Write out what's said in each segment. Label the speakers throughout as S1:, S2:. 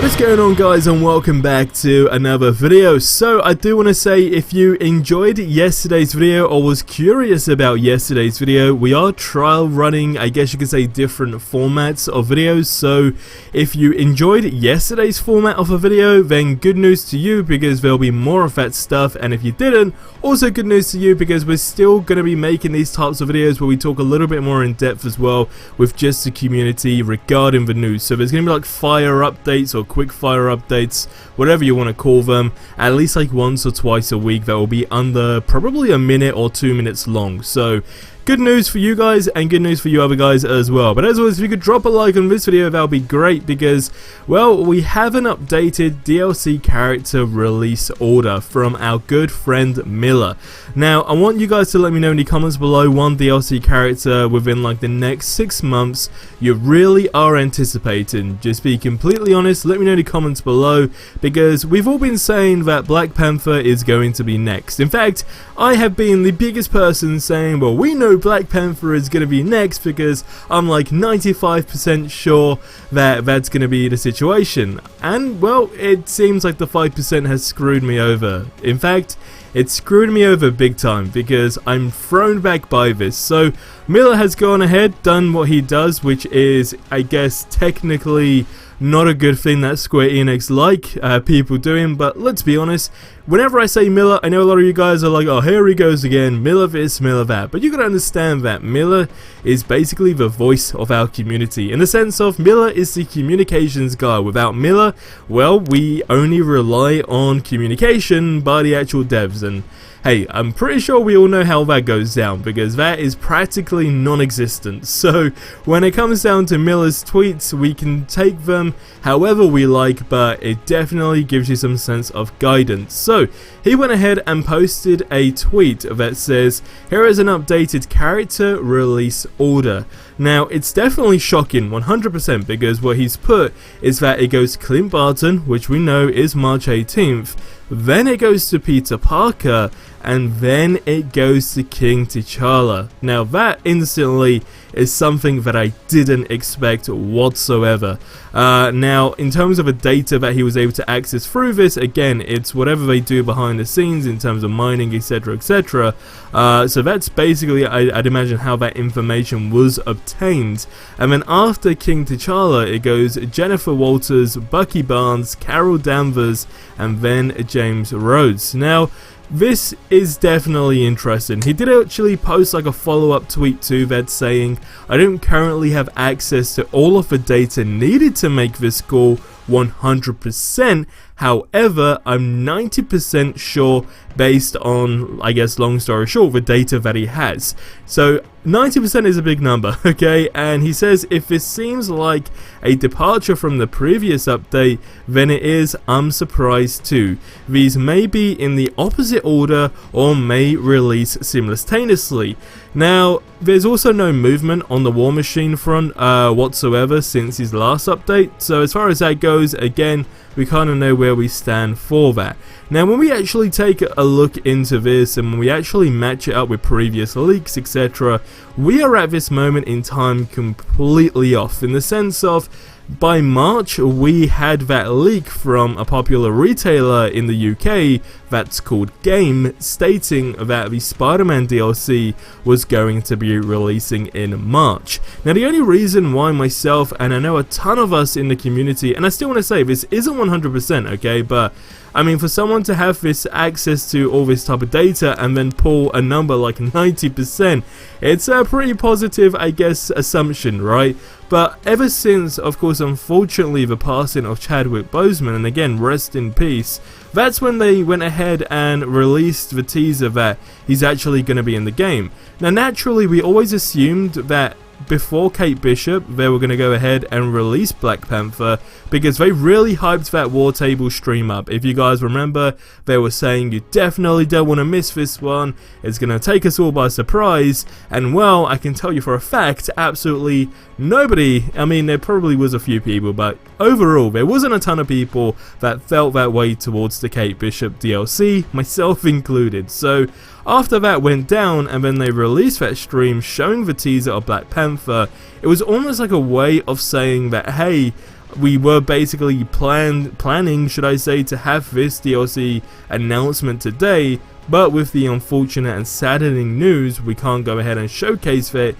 S1: What is going on, guys, and welcome back to another video. So I do want to say, if you enjoyed yesterday's video or was curious about yesterday's video, we are trial running, I guess you could say, different formats of videos. So if you enjoyed yesterday's format of a video, then good news to you, because there'll be more of that stuff. And if you didn't, also good news to you, because we're still going to be making these types of videos where we talk a little bit more in depth as well with just the community regarding the news. So there's going to be like fire updates or quick fire updates, whatever you want to call them, at least like once or twice a week that will be under probably a minute or 2 minutes long. So good news for you guys and good news for you other guys as well. But as always, if you could drop a like on this video, that would be great, because, well, we have an updated DLC character release order from our good friend Miller. Now, I want you guys to let me know in the comments below one DLC character within like the next 6 months you really are anticipating. Just be completely honest, let me know in the comments below, because we've all been saying that Black Panther is going to be next. In fact, I have been the biggest person saying, well, we know Black Panther is going to be next, because I'm like 95% sure that that's going to be the situation. And, well, it seems like the 5% has screwed me over. In fact, it screwed me over big time, because I'm thrown back by this. So Miller has gone ahead, done what he does, which is, I guess, technically not a good thing that Square Enix like people doing. But let's be honest, whenever I say Miller, I know a lot of you guys are like, oh, here he goes again, Miller this, Miller that. But you gotta understand that Miller is basically the voice of our community, in the sense of Miller is the communications guy. Without Miller, well, we only rely on communication by the actual devs. And hey, I'm pretty sure we all know how that goes down, because that is practically non-existent. So when it comes down to Miller's tweets, we can take them however we like, but it definitely gives you some sense of guidance. So he went ahead and posted a tweet that says, here is an updated character release order. Now, it's definitely shocking, 100%, because what he's put is that it goes Clint Barton, which we know is March 18th, then it goes to Peter Parker, and then it goes to King T'Challa. Now, that instantly is something that I didn't expect whatsoever. Now, in terms of the data that he was able to access through this, again, it's whatever they do behind the scenes in terms of mining, etc, etc. So that's basically, I'd imagine, how that information was obtained. And then after King T'Challa, it goes Jennifer Walters, Bucky Barnes, Carol Danvers, and then James Rhodes. Now, this is definitely interesting. He did actually post like a follow-up tweet to that saying, I don't currently have access to all of the data needed to make this call 100%, however, I'm 90% sure based on, I guess, long story short, the data that he has. So 90% is a big number, okay? And he says, if this seems like a departure from the previous update, then it is, I'm surprised too. These may be in the opposite order or may release simultaneously. Now, there's also no movement on the War Machine front whatsoever since his last update, so as far as that goes, again, we kind of know where we stand for that. Now, when we actually take a look into this and when we actually match it up with previous leaks, etc., we are at this moment in time completely off, in the sense of, by March, we had that leak from a popular retailer in the UK that's called Game, stating that the Spider-Man DLC was going to be releasing in March. Now, the only reason why myself, and I know a ton of us in the community, and I still want to say this isn't 100%, okay, but I mean, for someone to have this access to all this type of data and then pull a number like 90%, it's a pretty positive, I guess, assumption, right? But ever since, of course, unfortunately, the passing of Chadwick Boseman, and again, rest in peace, that's when they went ahead and released the teaser that he's actually going to be in the game. Now, naturally, we always assumed that before Kate Bishop, they were going to go ahead and release Black Panther, because they really hyped that War Table stream up. If you guys remember, they were saying you definitely don't want to miss this one, it's going to take us all by surprise. And well, I can tell you for a fact, absolutely nobody, I mean, there probably was a few people, but overall there wasn't a ton of people that felt that way towards the Kate Bishop DLC, myself included. So after that went down and then they released that stream showing the teaser of Black Panther, it was almost like a way of saying that, hey, we were basically planning, should I say, to have this DLC announcement today, but with the unfortunate and saddening news, we can't go ahead and showcase it,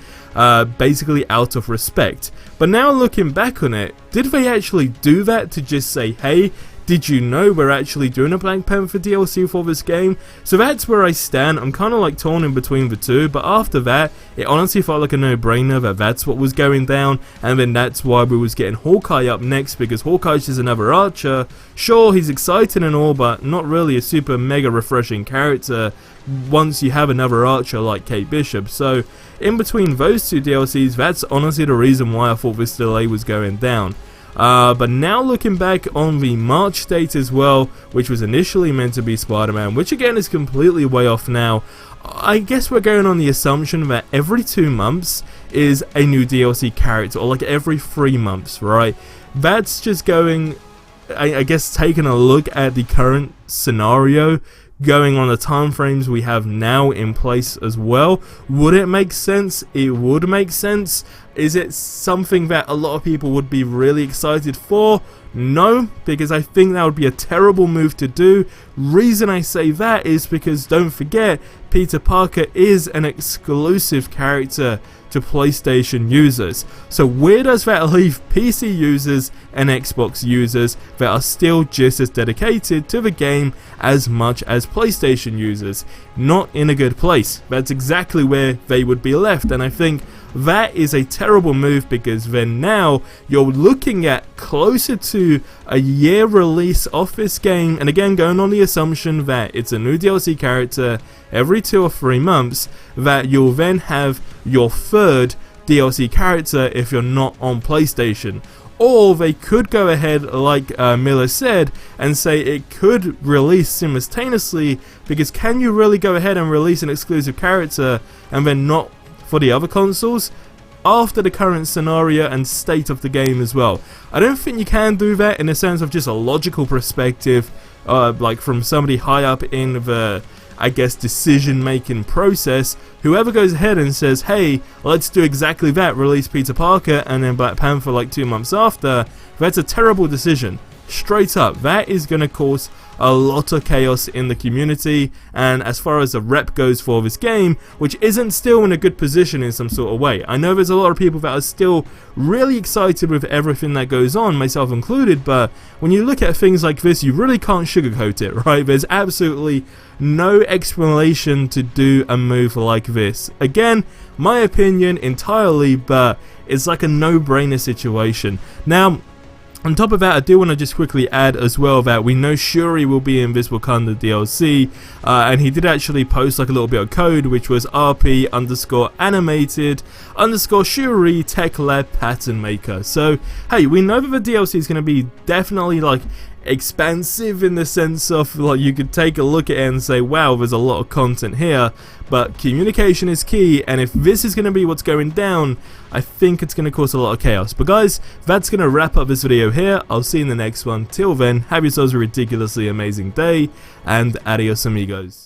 S1: basically out of respect. But now looking back on it, did they actually do that to just say, hey, did you know we're actually doing a Black Panther DLC for this game? So that's where I stand. I'm kind of like torn in between the two, but after that, it honestly felt like a no-brainer that that's what was going down, and then that's why we was getting Hawkeye up next, because Hawkeye's just another archer. Sure, he's exciting and all, but not really a super mega refreshing character once you have another archer like Kate Bishop. So in between those two DLCs, that's honestly the reason why I thought this delay was going down. But now looking back on the March date as well, which was initially meant to be Spider-Man, which again is completely way off now, I guess we're going on the assumption that every 2 months is a new DLC character, or like every 3 months, right? That's just going, I guess, taking a look at the current scenario, going on the time frames we have now in place as well. Would it make sense? It would make sense. Is it something that a lot of people would be really excited for? No, because I think that would be a terrible move to do. Reason I say that is because, don't forget, Peter Parker is an exclusive character to PlayStation users. So where does that leave PC users and Xbox users that are still just as dedicated to the game as much as PlayStation users? Not in a good place. That's exactly where they would be left, and I think that is a terrible move, because then now you're looking at closer to a year release of this game, and again going on the assumption that it's a new DLC character every 2 or 3 months, that you'll then have your third DLC character if you're not on PlayStation. Or they could go ahead, like Miller said, and say it could release simultaneously, because can you really go ahead and release an exclusive character and then not for the other consoles after the current scenario and state of the game as well? I don't think you can do that in the sense of just a logical perspective, like from somebody high up in the, I guess, decision making process. Whoever goes ahead and says, hey, let's do exactly that, release Peter Parker and then Black Panther like 2 months after, that's a terrible decision. Straight up, that is going to cause a lot of chaos in the community, and as far as the rep goes for this game, which isn't still in a good position in some sort of way. I know there's a lot of people that are still really excited with everything that goes on, myself included, but when you look at things like this, you really can't sugarcoat it, right? There's absolutely no explanation to do a move like this. Again, my opinion entirely, but it's like a no-brainer situation. Now, on top of that, I do want to just quickly add as well that we know Shuri will be in this Wakanda DLC, and he did actually post like a little bit of code, which was RP_animated_Shuri Tech Lab Pattern Maker. So hey, we know that the DLC is going to be definitely like expansive in the sense of like you could take a look at it and say, wow, there's a lot of content here, but communication is key, and if this is going to be what's going down, I think it's going to cause a lot of chaos. But guys, that's going to wrap up this video here. I'll see you in the next one. Till then, have yourselves a ridiculously amazing day, and adios amigos.